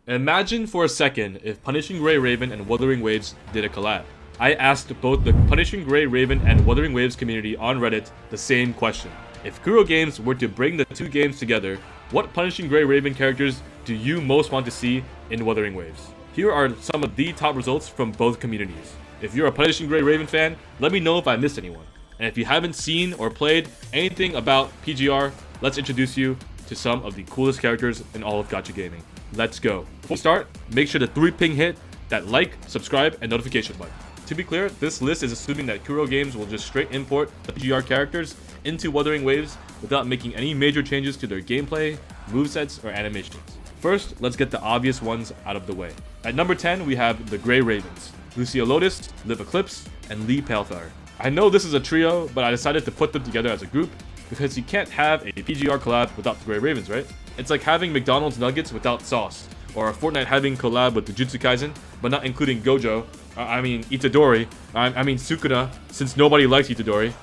Imagine for a second if Punishing Gray Raven and Wuthering Waves did a collab. I asked both the Punishing Gray Raven and Wuthering Waves community on Reddit the same question. If Kuro Games were to bring the two games together, what Punishing Gray Raven characters do you most want to see in Wuthering Waves? Here are some of the top results from both communities. If you're a Punishing Gray Raven fan, let me know if I missed anyone. And if you haven't seen or played anything about PGR, let's introduce you to some of the coolest characters in all of gacha gaming. Let's go. Before we start, make sure to 3-ping hit that like, subscribe, and notification button. To be clear, this list is assuming that Kuro Games will just straight import the PGR characters into Wuthering Waves without making any major changes to their gameplay, movesets, or animations. First, let's get the obvious ones out of the way. At number 10, we have the Grey Ravens, Lucia Lotus, Liv Eclipse, and Lee Palefire. I know this is a trio, but I decided to put them together as a group because you can't have a PGR collab without the Grey Ravens, right? It's like having McDonald's nuggets without sauce, or Fortnite having collab with Jujutsu Kaisen, but not including Gojo, Itadori, Sukuna, since nobody likes Itadori.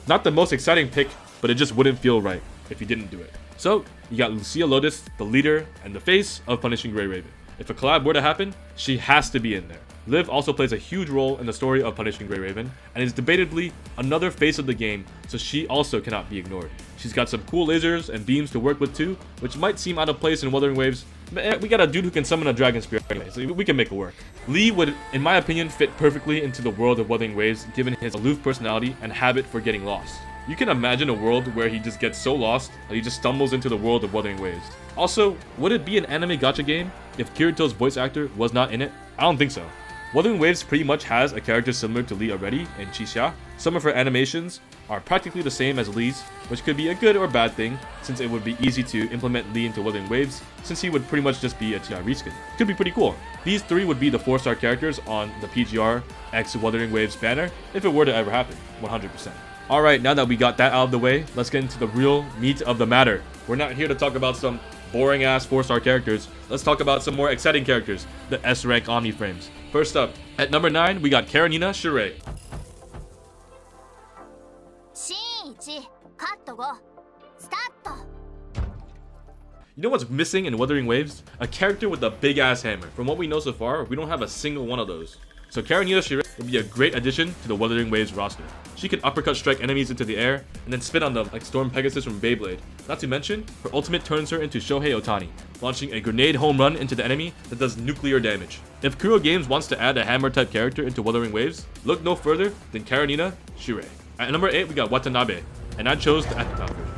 Not the most exciting pick, but it just wouldn't feel right if you didn't do it. So, you got Lucia Lotus, the leader and the face of Punishing Gray Raven. If a collab were to happen, she has to be in there. Liv also plays a huge role in the story of Punishing Gray Raven, and is debatably another face of the game, so she also cannot be ignored. She's got some cool lasers and beams to work with too, which might seem out of place in Wuthering Waves, but we got a dude who can summon a dragon spear anyway, so we can make it work. Lee would, in my opinion, fit perfectly into the world of Wuthering Waves given his aloof personality and habit for getting lost. You can imagine a world where he just gets so lost that he just stumbles into the world of Wuthering Waves. Also, would it be an anime gacha game if Kirito's voice actor was not in it? I don't think so. Wuthering Waves pretty much has a character similar to Lee already in Chisha. Some of her animations are practically the same as Lee's, which could be a good or bad thing since it would be easy to implement Lee into Wuthering Waves since he would pretty much just be a TI reskin. Could be pretty cool. These three would be the 4-star characters on the PGR x Wuthering Waves banner if it were to ever happen, 100%. Alright, now that we got that out of the way, let's get into the real meat of the matter. We're not here to talk about some boring ass 4-star characters. Let's talk about some more exciting characters, the S-rank Omni frames. First up, at number 9, we got Karenina Shirei. You know what's missing in Wuthering Waves? A character with a big ass hammer. From what we know so far, we don't have a single one of those. So Karenina Shirei would be a great addition to the Wuthering Waves roster. She can uppercut strike enemies into the air, and then spin on them like Storm Pegasus from Beyblade. Not to mention, her ultimate turns her into Shohei Ohtani, launching a grenade home run into the enemy that does nuclear damage. If Kuro Games wants to add a hammer type character into Wuthering Waves, look no further than Karenina Shirei. At number 8, we got Watanabe, and I chose the epitaph version.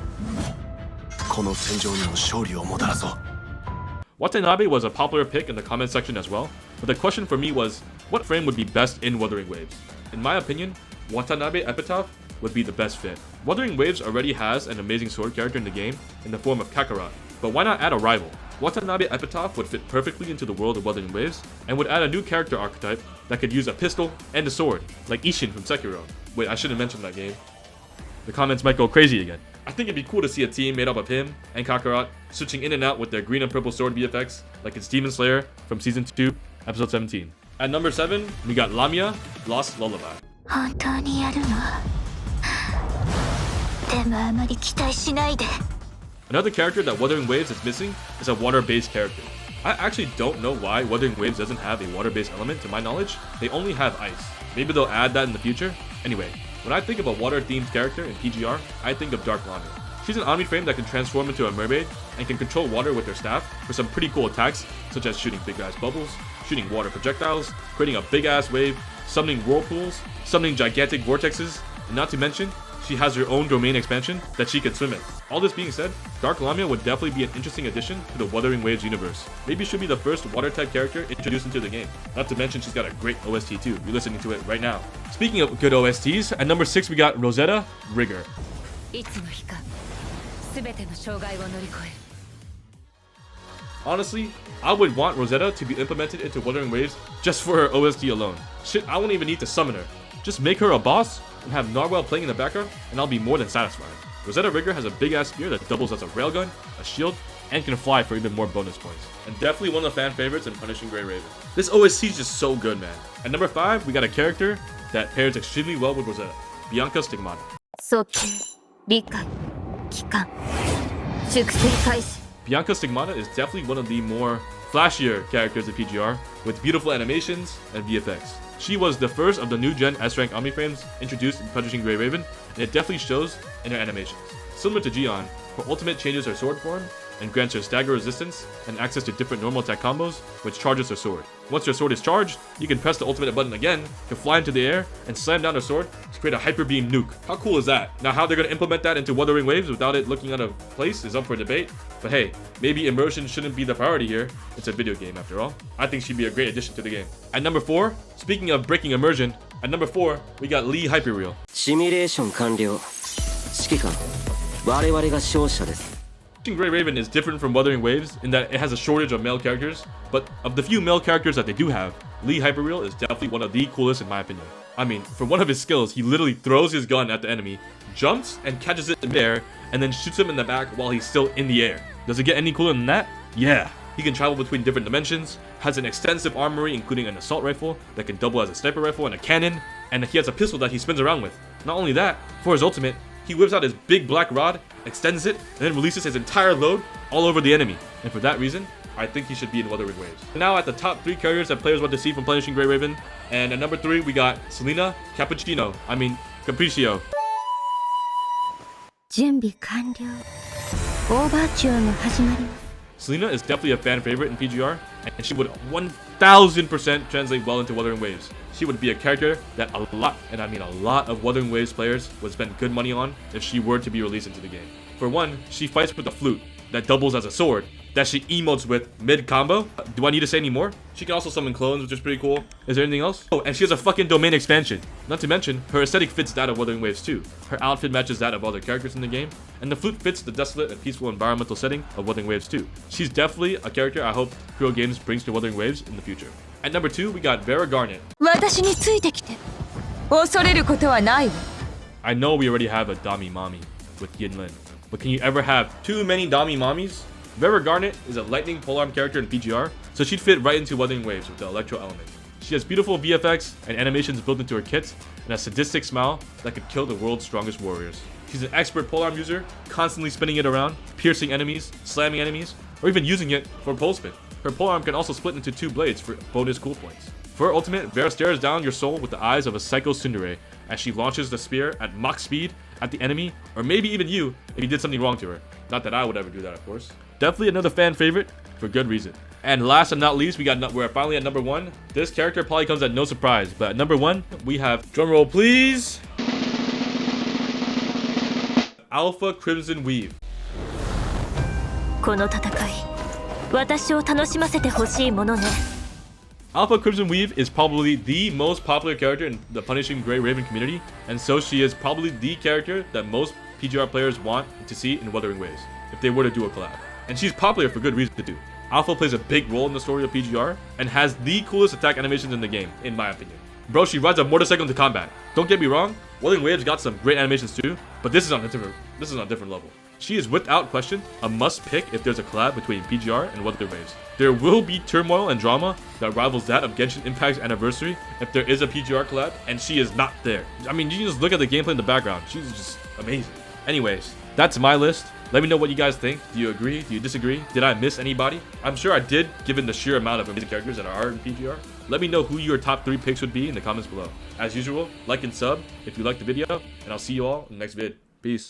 Watanabe was a popular pick in the comment section as well, but the question for me was, what frame would be best in Wuthering Waves? In my opinion, Watanabe Epitaph would be the best fit. Wuthering Waves already has an amazing sword character in the game in the form of Kakarot, but why not add a rival? Watanabe Epitaph would fit perfectly into the world of Wuthering Waves, and would add a new character archetype that could use a pistol and a sword, like Ishin from Sekiro. Wait, I shouldn't mention that game. The comments might go crazy again. I think it'd be cool to see a team made up of him and Kakarot switching in and out with their green and purple sword VFX, like in Demon Slayer from Season 2, Episode 17. At number 7, we got Lamia, Lost Lullaby. Another character that Wuthering Waves is missing is a water-based character. I actually don't know why Wuthering Waves doesn't have a water-based element. To my knowledge, they only have ice. Maybe they'll add that in the future. Anyway, when I think of a water-themed character in PGR, I think of Dark Lamia. She's an Omni frame that can transform into a mermaid and can control water with her staff for some pretty cool attacks, such as shooting big-ass bubbles, shooting water projectiles, creating a big-ass wave, summoning whirlpools, summoning gigantic vortexes, and not to mention, she has her own domain expansion that she can swim in. All this being said, Dark Lamia would definitely be an interesting addition to the Wuthering Waves universe. Maybe she'll be the first water-type character introduced into the game. Not to mention she's got a great OST too. You're listening to it right now. Speaking of good OSTs, at number 6 we got Rosetta Rigger. Honestly, I would want Rosetta to be implemented into Wuthering Waves just for her OST alone. Shit, I won't even need to summon her. Just make her a boss and have Narwhal playing in the background, and I'll be more than satisfied. Rosetta Rigger has a big ass spear that doubles as a railgun, a shield, and can fly for even more bonus points. And definitely one of the fan favorites in Punishing Gray Raven. This OST is just so good, man. At number 5, we got a character that pairs extremely well with Rosetta, Bianca Stigmata. Bianca Stigmata is definitely one of the more flashier characters of PGR, with beautiful animations and VFX. She was the first of the new gen S-rank Omni frames introduced in Punishing Gray Raven, and it definitely shows in her animations. Similar to Gion, her ultimate changes her sword form and grants her stagger resistance and access to different normal attack combos, which charges her sword. Once her sword is charged, you can press the ultimate button again to fly into the air and slam down her sword to create a hyper beam nuke. How cool is that? Now how they're going to implement that into Wuthering Waves without it looking out of place is up for debate, but hey, maybe immersion shouldn't be the priority here. It's a video game after all. I think she'd be a great addition to the game. At number 4, speaking of breaking immersion, at number 4, we got Lee Hyperreal. シミュレーション完了。指揮官、我々が勝者です。 Gray Raven is different from Wuthering Waves in that it has a shortage of male characters, but of the few male characters that they do have, Lee Hyperreal is definitely one of the coolest in my opinion. I mean, for one of his skills, he literally throws his gun at the enemy, jumps and catches it in midair, and then shoots him in the back while he's still in the air. Does it get any cooler than that? Yeah. He can travel between different dimensions, has an extensive armory including an assault rifle that can double as a sniper rifle and a cannon, and he has a pistol that he spins around with. Not only that, for his ultimate, he whips out his big black rod, extends it, and then releases his entire load all over the enemy. And for that reason, I think he should be in Wuthering Waves. Now at the top 3 characters that players want to see from Punishing Gray Raven, and at number 3 we got Selena Capriccio. 準備完了。オーバーチュアが始まります。 Selena is definitely a fan favorite in PGR, and she would 1000% translate well into Wuthering Waves. She would be a character that a lot, and I mean a lot, of Wuthering Waves players would spend good money on if she were to be released into the game. For one, she fights with a flute that doubles as a sword that she emotes with mid-combo. Do I need to say any more? She can also summon clones, which is pretty cool. Is there anything else? Oh, and she has a fucking domain expansion. Not to mention, her aesthetic fits that of Wuthering Waves too. Her outfit matches that of other characters in the game, and the flute fits the desolate and peaceful environmental setting of Wuthering Waves too. She's definitely a character I hope Hero Games brings to Wuthering Waves in the future. At number 2, we got Vera Garnet. 私についてきて。恐れることはないわ。I know we already have a Dami Mommy with Yinlin, but can you ever have too many Dami Mommies? Vera Garnet is a lightning polearm character in PGR, so she'd fit right into Wuthering Waves with the electro element. She has beautiful VFX and animations built into her kits, and a sadistic smile that could kill the world's strongest warriors. She's an expert polearm user, constantly spinning it around, piercing enemies, slamming enemies, or even using it for pole spin. Her polearm can also split into 2 blades for bonus cool points. For her ultimate, Vera stares down your soul with the eyes of a psycho tsundere as she launches the spear at Mach speed at the enemy, or maybe even you if you did something wrong to her. Not that I would ever do that, of course. Definitely another fan favorite for good reason. And last and not least, we're finally at number 1. This character probably comes at no surprise, but at number 1, we have, drumroll please, Alpha Crimson Weave. この戦い、私を楽しませてほしいものね。 Alpha Crimson Weave is probably the most popular character in the Punishing Gray Raven community, and so she is probably the character that most PGR players want to see in Wuthering Waves, if they were to do a collab. And she's popular for good reason too. Alpha plays a big role in the story of PGR, and has the coolest attack animations in the game, in my opinion. Bro, she rides a motorcycle into combat. Don't get me wrong, Wuthering Waves got some great animations too, but this is on a different level. She is without question a must pick if there's a collab between PGR and Wuthering Waves. There will be turmoil and drama that rivals that of Genshin Impact's anniversary if there is a PGR collab, and she is not there. I mean, you can just look at the gameplay in the background. She's just amazing. Anyways, that's my list. Let me know what you guys think. Do you agree? Do you disagree? Did I miss anybody? I'm sure I did, given the sheer amount of amazing characters that are in PGR. Let me know who your top 3 picks would be in the comments below. As usual, like and sub if you liked the video, and I'll see you all in the next vid. Peace.